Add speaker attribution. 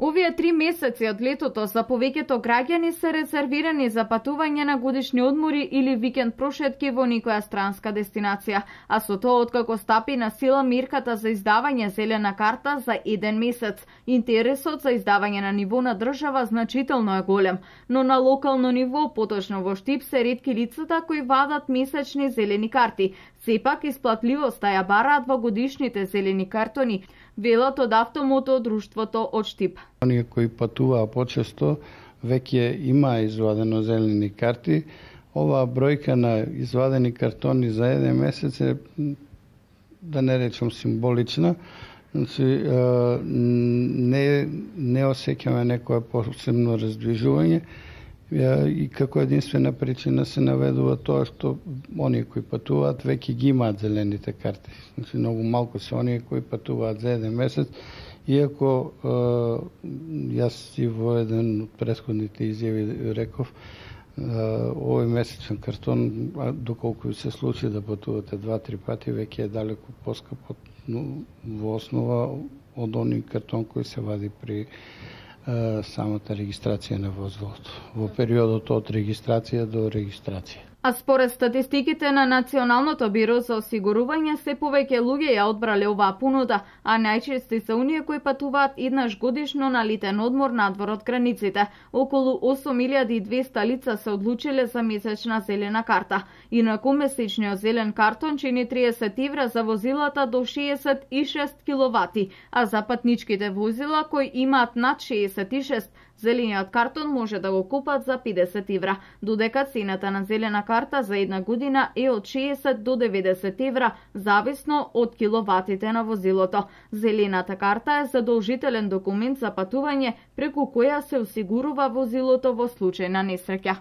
Speaker 1: Овие 3 месеци од летото за повеќето граѓани се резервирани за патување на годишни одмори или викенд прошетки во никоја странска дестинација, а со тоа откако стапи на сила мерката за издавање зелена карта за 1 месец, интересот за издавање на ниво на држава значително е голем, но на локално ниво, поточно во Штип, се ретки лицата кои вадат месечни зелени карти. Сепак исплатливоста ја бараат во годишните зелени картони, велат од автомото друштвото од Штип.
Speaker 2: Оние кои патуваа почесто веќе има извадено зелени карти. Оваа бројка на извадени картони за 1 месец е, да не речем, символична. Значи, не осеќаме некое посебно раздвижување и како единствена причина се наведува тоа што оние кои патуваат веќе ги имаат зелените карти. Значи, многу малку се оние кои патуваат за 1 месец, иако јас и во еден од претходните изјави реков, овој месечен картон, доколку се случи да патувате 2-3 пати, веќе е далеко поскап во основа од оној картон кој се вади при самата регистрација на возилото, во периодот од регистрација до регистрација.
Speaker 1: А според статистиките на Националното биро за осигурување, се повеќе луѓе ја одбрале оваа понуда, а најчести се оние кои патуваат еднаш годишно на летен одмор надвор од границите. Околу 8200 лица се одлучиле за месечна зелена карта. Инаку месечниот зелен картон чини 30 евра за возилата до 66 киловати, а за патничките возила кои имаат над 66, зелениот картон може да го купат за 50 евра, додека цената на зелена карта за 1 година е од 60 до 90 евра, зависно од киловатите на возилото. Зелената карта е задолжителен документ за патување преку која се осигурува возилото во случај на несреќа.